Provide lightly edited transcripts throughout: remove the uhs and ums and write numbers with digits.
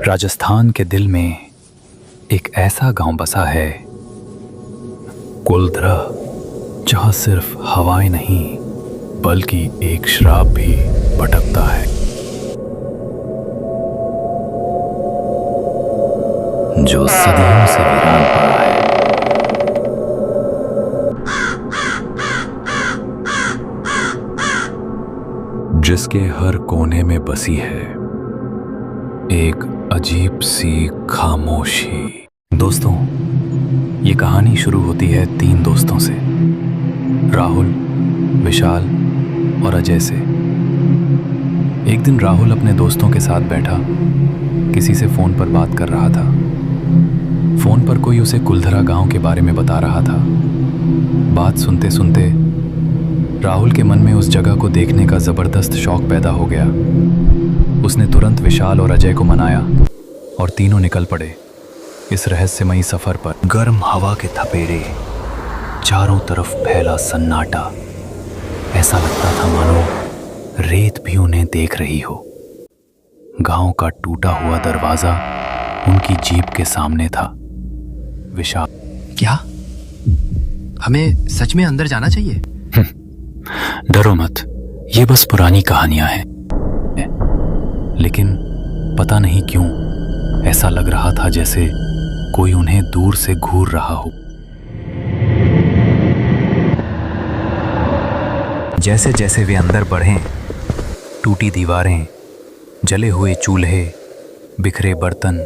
राजस्थान के दिल में एक ऐसा गांव बसा है, कुलधरा, जहां सिर्फ हवाएं नहीं बल्कि एक श्राप भी भटकता है। जो सदियों से वीरान पड़ा है। जिसके हर कोने में बसी है एक अजीब सी खामोशी। दोस्तों, ये कहानी शुरू होती है 3 दोस्तों से, राहुल, विशाल और अजय से। एक दिन राहुल अपने दोस्तों के साथ बैठा किसी से फोन पर बात कर रहा था। फोन पर कोई उसे कुलधरा गांव के बारे में बता रहा था। बात सुनते सुनते राहुल के मन में उस जगह को देखने का जबरदस्त शौक पैदा हो गया। उसने तुरंत विशाल और अजय को मनाया और तीनों निकल पड़े इस रहस्यमयी सफर पर। गर्म हवा के थपेड़े, चारों तरफ फैला सन्नाटा, ऐसा लगता था मानो रेत भी उन्हें देख रही हो। गांव का टूटा हुआ दरवाजा उनकी जीप के सामने था। विशाल, क्या हमें सच में अंदर जाना चाहिए? डरो मत, ये बस पुरानी कहानियां हैं। लेकिन पता नहीं क्यों ऐसा लग रहा था जैसे कोई उन्हें दूर से घूर रहा हो। जैसे जैसे वे अंदर बढ़े, टूटी दीवारें, जले हुए चूल्हे, बिखरे बर्तन,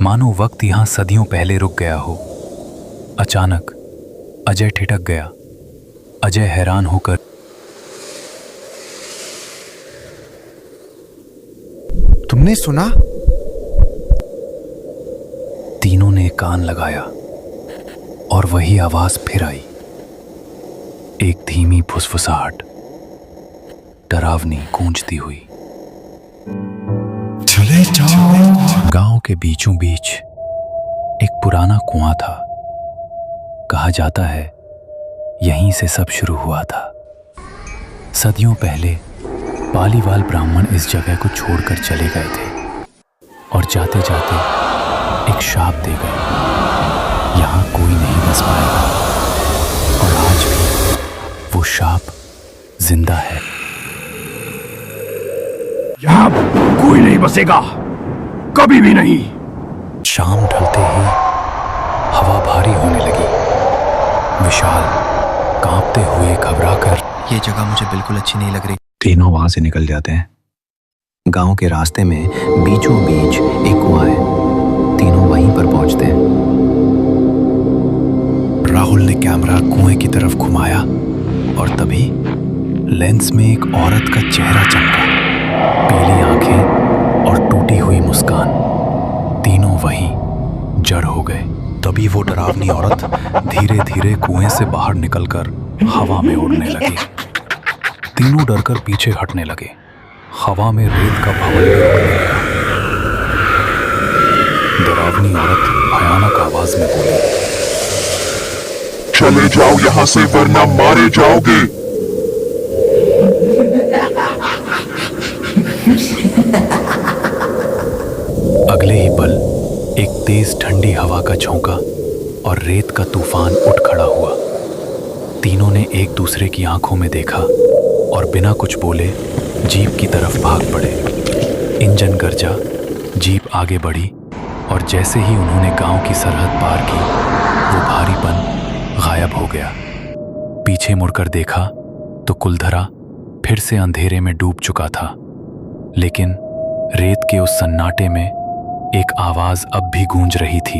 मानो वक्त यहां सदियों पहले रुक गया हो। अचानक अजय ठिठक गया। अजय हैरान होकर, तुमने सुना? तीनों ने कान लगाया और वही आवाज फिर आई। एक धीमी फुसफुसाहट, डरावनी गूंजती हुई। चले जाओ। गांव के बीचों बीच एक पुराना कुआं था। कहा जाता है यहीं से सब शुरू हुआ था। सदियों पहले पालीवाल ब्राह्मण इस जगह को छोड़कर चले गए थे और जाते जाते एक शाप दे गए, यहां कोई नहीं बस पाएगा। और आज भी वो शाप जिंदा है। यहां कोई नहीं बसेगा, कभी भी नहीं। शाम ढलते ही हवा भारी होने लगी। विशाल कांपते हुए घबराकर, ये जगह मुझे बिल्कुल अच्छी नहीं लग रही। तीनों वहां से निकल जाते हैं। गांव के रास्ते में बीचों बीच एक कुआं है। तीनों वहीं पर पहुंचते हैं। राहुल ने कैमरा कुएं की तरफ घुमाया और तभी लेंस में एक औरत का चेहरा चमका। पीली आंखें और टूटी हुई मुस्कान। तीनों वहीं जड़ हो गए। तभी वो डरावनी औरत धीरे धीरे कुएं से बाहर निकलकर हवा में उड़ने लगी। तीनों डरकर पीछे हटने लगे। हवा में रेत का भवन उड़ने लगा। डरावनी औरत भयानक आवाज में बोली, चले जाओ यहां से वरना मारे जाओगे। अगले ही पल एक तेज ठंडी हवा का झोंका और रेत का तूफान उठ खड़ा हुआ। तीनों ने एक दूसरे की आंखों में देखा और बिना कुछ बोले जीप की तरफ भाग पड़े। इंजन गरजा, जीप आगे बढ़ी और जैसे ही उन्होंने गांव की सरहद पार की, वो भारीपन गायब हो गया। पीछे मुड़कर देखा तो कुलधरा फिर से अंधेरे में डूब चुका था। लेकिन रेत के उस सन्नाटे में एक आवाज अब भी गूंज रही थी।